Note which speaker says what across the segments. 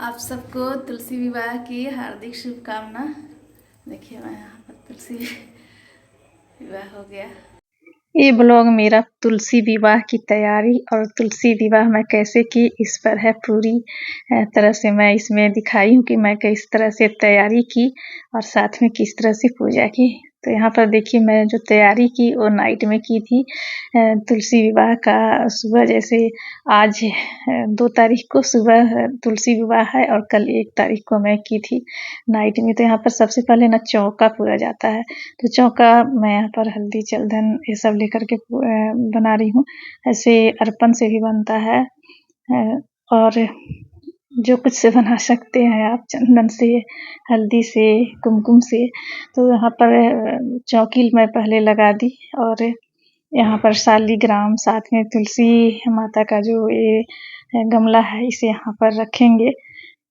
Speaker 1: आप सबको तुलसी विवाह की हार्दिक शुभकामना। देखिए मैं यहाँ पर तुलसी विवाह हो गया।
Speaker 2: ये ब्लॉग मेरा तुलसी विवाह की तैयारी और तुलसी विवाह मैं कैसे की इस पर है। पूरी तरह से मैं इसमें दिखाई हूँ कि मैं किस तरह से तैयारी की और साथ में किस तरह से पूजा की। तो यहाँ पर देखिए मैं जो तैयारी की वो नाइट में की थी। तुलसी विवाह का सुबह जैसे आज 2 तारीख को सुबह तुलसी विवाह है और कल 1 तारीख को मैं की थी नाइट में। तो यहाँ पर सबसे पहले ना चौका पूरा जाता है। तो चौका मैं यहाँ पर हल्दी चंदन ये सब लेकर के बना रही हूँ। ऐसे अर्पण से भी बनता है और जो कुछ से बना सकते हैं आप, चंदन से, हल्दी से, कुमकुम से। तो यहाँ पर चौकी मैं पहले लगा दी और यहाँ पर शालीग्राम साथ में तुलसी माता का जो ये गमला है इसे यहाँ पर रखेंगे।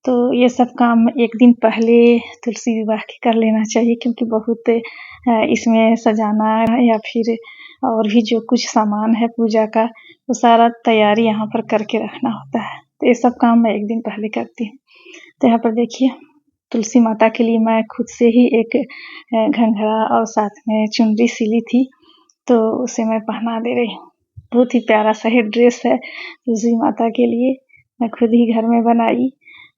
Speaker 2: तो ये सब काम एक दिन पहले तुलसी विवाह के कर लेना चाहिए, क्योंकि बहुत इसमें सजाना या फिर और भी जो कुछ सामान है पूजा का वो सारा तैयारी यहाँ पर करके रखना होता है। तो ये सब काम मैं एक दिन पहले करती हूँ। तो यहाँ पर देखिए तुलसी माता के लिए मैं खुद से ही एक घंघरा और साथ में चुनरी सिली थी, तो उसे मैं पहना दे रही हूँ। बहुत ही प्यारा सा ही ड्रेस है तुलसी माता के लिए, मैं खुद ही घर में बनाई।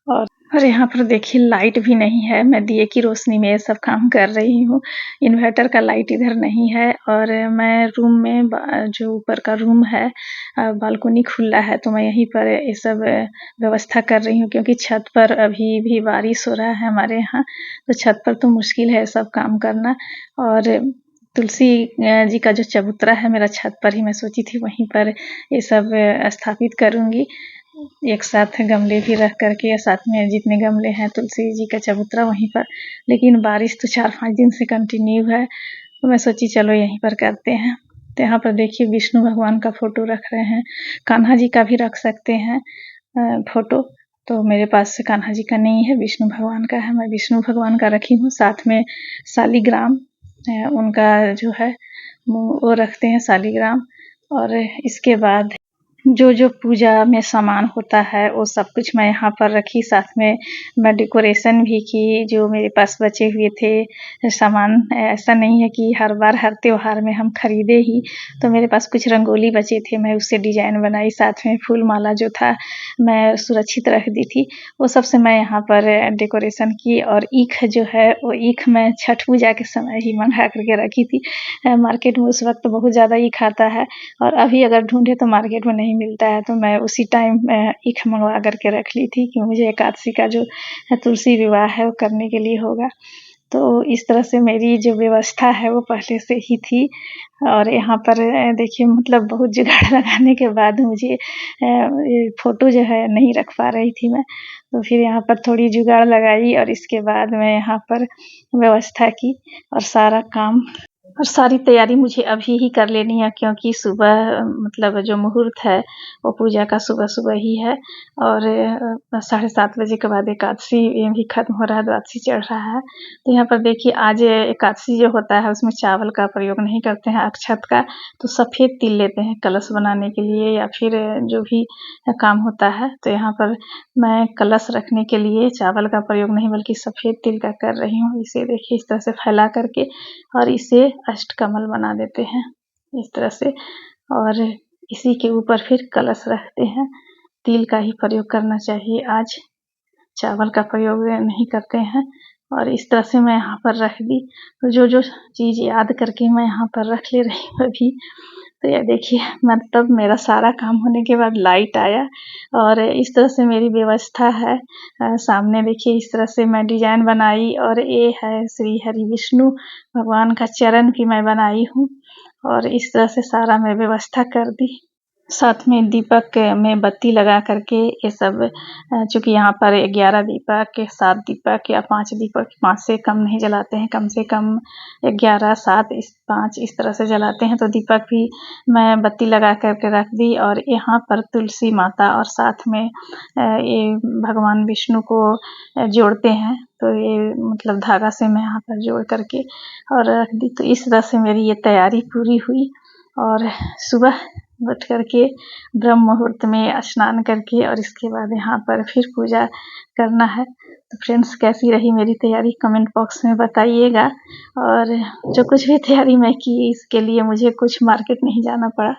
Speaker 2: और यहाँ पर देखिए लाइट भी नहीं है, मैं दिए की रोशनी में ये सब काम कर रही हूँ। इन्वर्टर का लाइट इधर नहीं है और मैं रूम में जो ऊपर का रूम है बालकनी खुला है, तो मैं यहीं पर ये सब व्यवस्था कर रही हूँ, क्योंकि छत पर अभी भी बारिश हो रहा है हमारे यहाँ। तो छत पर तो मुश्किल है सब काम करना। और तुलसी जी का जो चबूतरा है मेरा छत पर ही, मैं सोची थी वहीं पर ये सब स्थापित करूँगी। एक साथ गमले भी रख करके या साथ में जितने गमले हैं तुलसी जी का चबूतरा वहीं पर। लेकिन बारिश तो 4-5 दिन से कंटिन्यू है, तो मैं सोची चलो यहीं पर करते हैं। तो यहाँ पर देखिए विष्णु भगवान का फोटो रख रहे हैं, कान्हा जी का भी रख सकते हैं फोटो। तो मेरे पास कान्हा जी का नहीं है, विष्णु भगवान का है, मैं विष्णु भगवान का रखी हूँ। साथ में शालीग्राम उनका जो है वो रखते हैं शालीग्राम। और इसके बाद जो पूजा में सामान होता है वो सब कुछ मैं यहाँ पर रखी। साथ में मैं डेकोरेशन भी की, जो मेरे पास बचे हुए थे सामान। ऐसा नहीं है कि हर बार हर त्योहार में हम खरीदे ही, तो मेरे पास कुछ रंगोली बचे थे, मैं उससे डिजाइन बनाई। साथ में फूल माला जो था मैं सुरक्षित रख दी थी, वो सबसे मैं यहाँ पर डेकोरेशन की। और ईख जो है वो ईख मैं छठ पूजा के समय ही मंगा करके रखी थी। मार्केट में उस वक्त बहुत ज़्यादा ईख आता है और अभी अगर ढूंढे तो मार्केट में नहीं मिलता है, तो मैं उसी टाइम ईख मंगवा करके रख ली थी कि मुझे एकादशी का जो तुलसी विवाह है वो करने के लिए होगा। तो इस तरह से मेरी जो व्यवस्था है वो पहले से ही थी। और यहाँ पर देखिए मतलब बहुत जुगाड़ लगाने के बाद मुझे ये फ़ोटो जो है नहीं रख पा रही थी मैं, तो फिर यहाँ पर थोड़ी जुगाड़ लगाई और इसके बाद मैं यहाँ पर व्यवस्था की और सारा काम और सारी तैयारी मुझे अभी ही कर लेनी है, क्योंकि सुबह मतलब जो मुहूर्त है वो पूजा का सुबह ही है। और 7:30 बजे के बाद एकादशी भी खत्म हो रहा है, द्वादशी चढ़ रहा है। तो यहाँ पर देखिए आज एकादशी जो होता है उसमें चावल का प्रयोग नहीं करते हैं, अक्षत का। तो सफ़ेद तिल लेते हैं कलश बनाने के लिए या फिर जो भी काम होता है। तो यहाँ पर मैं कलश रखने के लिए चावल का प्रयोग नहीं बल्कि सफ़ेद तिल का कर रही हूँ। इसे देखिए इस तरह से फैला करके और इसे अष्टकमल बना देते हैं इस तरह से, और इसी के ऊपर फिर कलश रखते हैं। तिल का ही प्रयोग करना चाहिए आज, चावल का प्रयोग नहीं करते हैं। और इस तरह से मैं यहाँ पर रख दी। तो जो चीज़ याद करके मैं यहाँ पर रख ले रही हूँ अभी। तो ये देखिए मतलब मेरा सारा काम होने के बाद लाइट आया और इस तरह से मेरी व्यवस्था है। सामने देखिए इस तरह से मैं डिजाइन बनाई और ये है श्री हरि विष्णु भगवान का चरण भी मैं बनाई हूँ और इस तरह से सारा मैं व्यवस्था कर दी। साथ में दीपक में बत्ती लगा करके ये सब, चूँकि यहाँ पर 11 दीपक, 7 दीपक या 5 दीपक, 5 से कम नहीं जलाते हैं, कम से कम 11, 7, 5 इस तरह से जलाते हैं। तो दीपक भी मैं बत्ती लगा करके रख दी और यहाँ पर तुलसी माता और साथ में ये भगवान विष्णु को जोड़ते हैं, तो ये मतलब धागा से मैं यहाँ पर जोड़ करके और रख दी। तो इस तरह से मेरी ये तैयारी पूरी हुई और सुबह उठ करके ब्रह्म मुहूर्त में स्नान करके और इसके बाद यहाँ पर फिर पूजा करना है। तो फ्रेंड्स, कैसी रही मेरी तैयारी कमेंट बॉक्स में बताइएगा। और जो कुछ भी तैयारी मैं की इसके लिए मुझे कुछ मार्केट नहीं जाना पड़ा।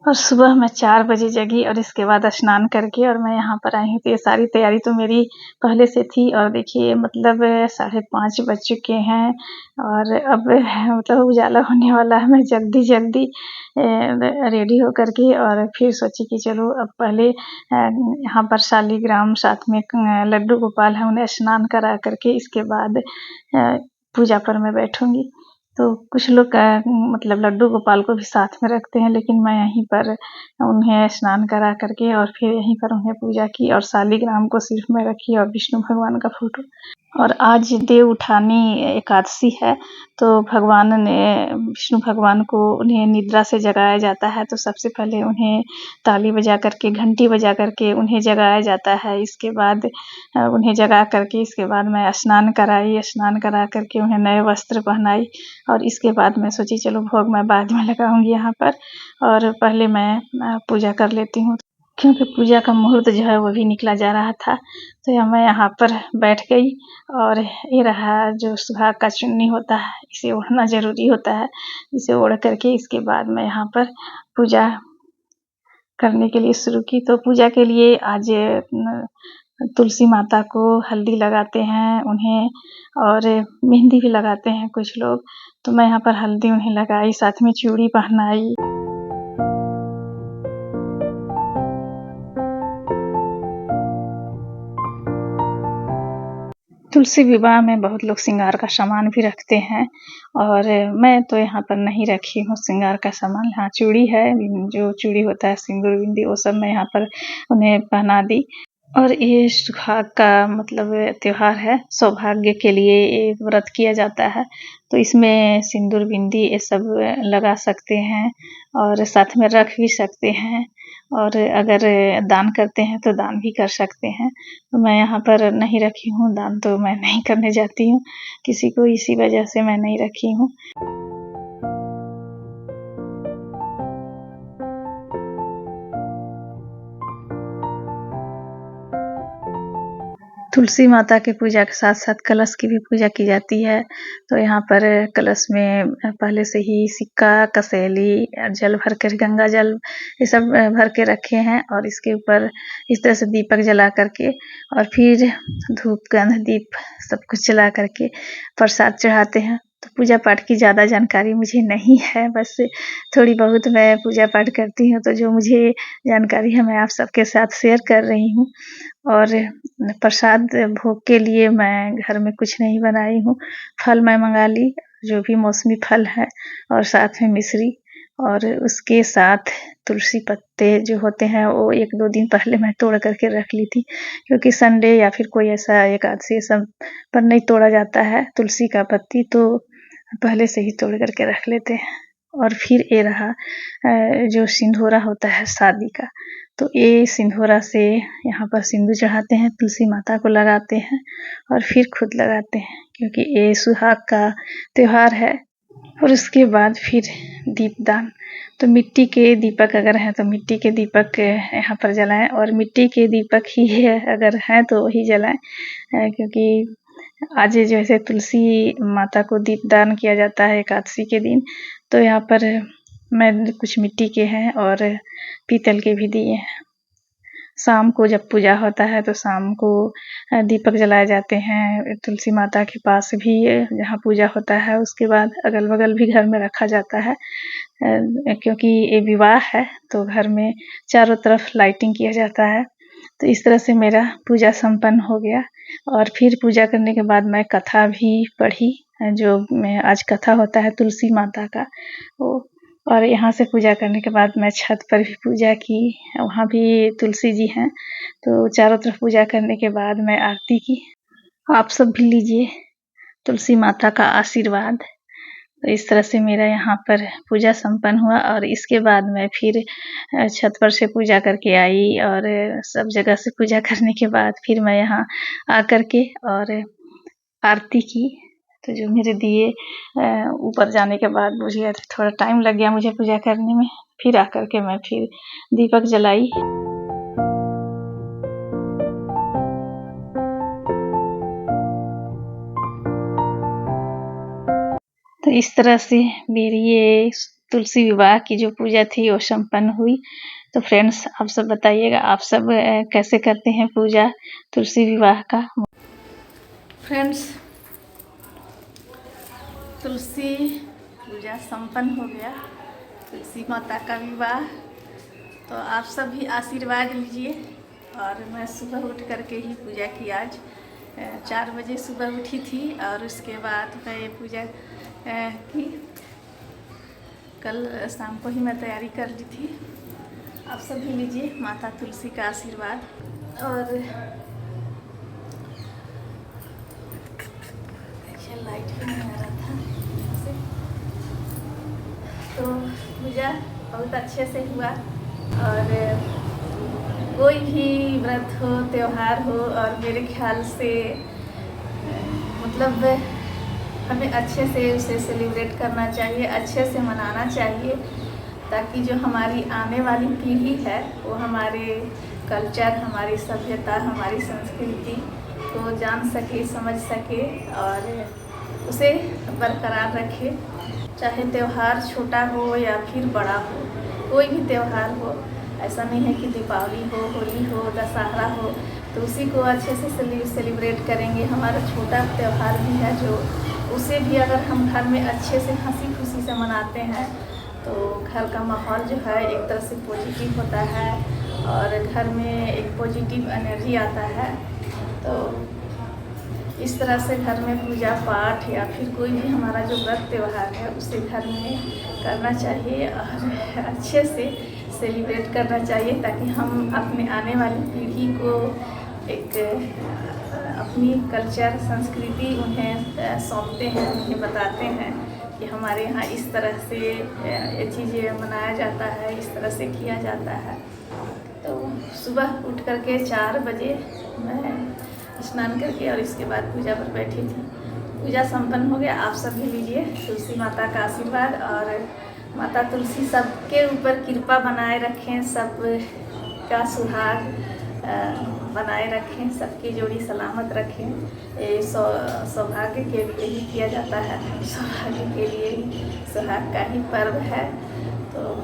Speaker 2: और सुबह मैं 4 बजे जगी और इसके बाद स्नान करके और मैं यहाँ पर आई हूँ। तो ये सारी तैयारी तो मेरी पहले से थी। और देखिए मतलब 5:30 बज चुके हैं और अब मतलब उजाला होने वाला है। मैं जल्दी जल्दी रेडी होकर के और फिर सोची कि चलो अब पहले यहाँ पर शालिग्राम साथ में लड्डू गोपाल है, उन्हें स्नान करा करके इसके बाद पूजा पर मैं बैठूंगी। तो कुछ लोग मतलब लड्डू गोपाल को भी साथ में रखते हैं, लेकिन मैं यहीं पर उन्हें स्नान करा करके और फिर यहीं पर उन्हें पूजा की और शालिग्राम को सिर्फ मैं रखी और विष्णु भगवान का फोटो। और आज देव उठानी एकादशी है, तो भगवान ने विष्णु भगवान को उन्हें निद्रा से जगाया जाता है। तो सबसे पहले उन्हें ताली बजा करके, घंटी बजा करके उन्हें जगाया जाता है। इसके बाद उन्हें जगा करके इसके बाद मैं स्नान कराई, स्नान करा करके उन्हें नए वस्त्र पहनाई। और इसके बाद मैं सोची चलो भोग मैं बाद में लगाऊंगी यहाँ पर, और पहले मैं पूजा कर लेती हूँ, क्योंकि पूजा का मुहूर्त जो है वो भी निकला जा रहा था। तो मैं यहाँ पर बैठ गई और ये रहा जो सुहाग का चुन्नी होता है, इसे ओढ़ना जरूरी होता है। इसे ओढ़ करके इसके बाद मैं यहाँ पर पूजा करने के लिए शुरू की। तो पूजा के लिए आज तुलसी माता को हल्दी लगाते हैं उन्हें, और मेहंदी भी लगाते हैं कुछ लोग। तो मैं यहाँ पर हल्दी उन्हें लगाई, साथ में चूड़ी पहनाई। तुलसी विवाह में बहुत लोग श्रृंगार का सामान भी रखते हैं, और मैं तो यहाँ पर नहीं रखी हूँ श्रृंगार का सामान। हाँ, चूड़ी है, जो चूड़ी होता है, सिंदूर बिंदी, वो सब मैं यहाँ पर उन्हें पहना दी। और ये सुहाग का मतलब त्योहार है, सौभाग्य के लिए ये व्रत किया जाता है। तो इसमें सिंदूर बिंदी ये सब लगा सकते हैं और साथ में रख भी सकते हैं, और अगर दान करते हैं तो दान भी कर सकते हैं। तो मैं यहाँ पर नहीं रखी हूँ, दान तो मैं नहीं करने जाती हूँ किसी को, इसी वजह से मैं नहीं रखी हूँ। तुलसी माता की पूजा के साथ साथ कलश की भी पूजा की जाती है। तो यहाँ पर कलश में पहले से ही सिक्का, कसेली, जल भर कर, गंगा जल ये सब भर के रखे हैं, और इसके ऊपर इस तरह से दीपक जला करके और फिर धूप, गंध, दीप सब कुछ जला करके प्रसाद चढ़ाते हैं। तो पूजा पाठ की ज़्यादा जानकारी मुझे नहीं है, बस थोड़ी बहुत मैं पूजा पाठ करती हूँ। तो जो मुझे जानकारी है मैं आप सबके साथ शेयर कर रही हूँ। और प्रसाद भोग के लिए मैं घर में कुछ नहीं बनाई हूँ। फल मैं मंगा ली, जो भी मौसमी फल है, और साथ में मिश्री, और उसके साथ तुलसी पत्ते जो होते हैं वो 1-2 दिन पहले मैं तोड़ करके रख ली थी, क्योंकि संडे या फिर कोई ऐसा एकादशी सब पर नहीं तोड़ा जाता है तुलसी का पत्ती, तो पहले से ही तोड़ करके रख लेते हैं। और फिर ये रहा जो सिंदूरा होता है शादी का, तो ये सिंदूरा से यहाँ पर सिंदूर चढ़ाते हैं, तुलसी माता को लगाते हैं और फिर खुद लगाते हैं, क्योंकि ये सुहाग का त्योहार है। और उसके बाद फिर दीपदान। तो मिट्टी के दीपक अगर हैं तो मिट्टी के दीपक यहाँ पर जलाएं, और मिट्टी के दीपक ही है अगर हैं तो वही जलाएं, क्योंकि आज जैसे तुलसी माता को दीपदान किया जाता है एकादशी के दिन, तो यहाँ पर मैं कुछ मिट्टी के हैं और पीतल के भी दिए हैं। शाम को जब पूजा होता है तो शाम को दीपक जलाए जाते हैं तुलसी माता के पास भी, जहाँ पूजा होता है उसके बाद अगल बगल भी घर में रखा जाता है, क्योंकि ये विवाह है तो घर में चारों तरफ लाइटिंग किया जाता है। तो इस तरह से मेरा पूजा संपन्न हो गया। और फिर पूजा करने के बाद मैं कथा भी पढ़ी, जो आज कथा होता है तुलसी माता का वो। और यहाँ से पूजा करने के बाद मैं छत पर भी पूजा की, वहाँ भी तुलसी जी हैं। तो चारों तरफ पूजा करने के बाद मैं आरती की। आप सब भी लीजिए तुलसी माता का आशीर्वाद। तो इस तरह से मेरा यहाँ पर पूजा संपन्न हुआ, और इसके बाद मैं फिर छत पर से पूजा करके आई, और सब जगह से पूजा करने के बाद फिर मैं यहाँ आकर के और आरती की। तो जो मेरे दिए ऊपर जाने के बाद मुझे थोड़ा टाइम लग गया मुझे पूजा करने में। फिर आकर के मैं फिर दीपक जलाई। तो इस तरह से मेरी ये तुलसी विवाह की जो पूजा थी वो संपन्न हुई। तो फ्रेंड्स, आप सब बताइएगा, आप सब कैसे करते हैं पूजा तुलसी विवाह का।
Speaker 1: फ्रेंड्स, तुलसी पूजा संपन्न हो गया, तुलसी माता का विवाह। तो आप सब भी आशीर्वाद लीजिए। और मैं सुबह उठ करके ही पूजा की। आज 4 बजे सुबह उठी थी और उसके बाद मैं ये पूजा की। कल शाम को ही मैं तैयारी कर ली थी। आप सब भी लीजिए माता तुलसी का आशीर्वाद। और देखिए लाइट भी नहीं आ रहा था तो पूजा बहुत अच्छे से हुआ। और कोई भी व्रत हो, त्यौहार हो, और मेरे ख्याल से मतलब हमें अच्छे से उसे सेलिब्रेट करना चाहिए, अच्छे से मनाना चाहिए, ताकि जो हमारी आने वाली पीढ़ी है वो हमारे कल्चर, हमारी सभ्यता, हमारी संस्कृति को जान सके, समझ सके और उसे बरकरार रखे। चाहे त्यौहार छोटा हो या फिर बड़ा हो, कोई भी त्यौहार हो, ऐसा नहीं है कि दीपावली हो, होली हो, दशहरा हो तो उसी को अच्छे से सेलिब्रेट करेंगे। हमारा छोटा त्यौहार भी है जो, उसे भी अगर हम घर में अच्छे से हंसी खुशी से मनाते हैं तो घर का माहौल जो है एक तरह से पॉजिटिव होता है और घर में एक पॉजिटिव एनर्जी आता है। तो इस तरह से घर में पूजा पाठ या फिर कोई भी हमारा जो व्रत त्यौहार है उसे घर में करना चाहिए और अच्छे से सेलिब्रेट करना चाहिए, ताकि हम अपने आने वाली पीढ़ी को एक अपनी कल्चर, संस्कृति उन्हें सौंपते हैं, उन्हें बताते हैं कि हमारे यहाँ इस तरह से ये चीज़ें मनाया जाता है, इस तरह से किया जाता है। तो सुबह उठ करके 4 बजे मैं स्नान करके और इसके बाद पूजा पर बैठी थी। पूजा संपन्न हो गया। आप सब भी लीजिए तुलसी माता का आशीर्वाद और माता तुलसी सबके ऊपर कृपा बनाए रखें, सब का सुहाग बनाए रखें, सबकी जोड़ी सलामत रखें। ये सौभाग्य के लिए ही किया जाता है, सौभाग्य के लिए ही, सुहाग का ही पर्व है। तो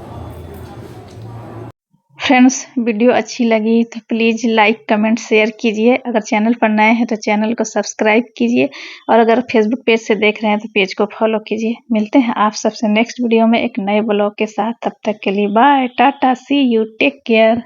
Speaker 2: फ्रेंड्स, वीडियो अच्छी लगी तो प्लीज़ लाइक, कमेंट, शेयर कीजिए। अगर चैनल पर नए हैं तो चैनल को सब्सक्राइब कीजिए और अगर फेसबुक पेज से देख रहे हैं तो पेज को फॉलो कीजिए। मिलते हैं आप सबसे नेक्स्ट वीडियो में एक नए ब्लॉग के साथ। तब तक के लिए bye, tata, see you, take care.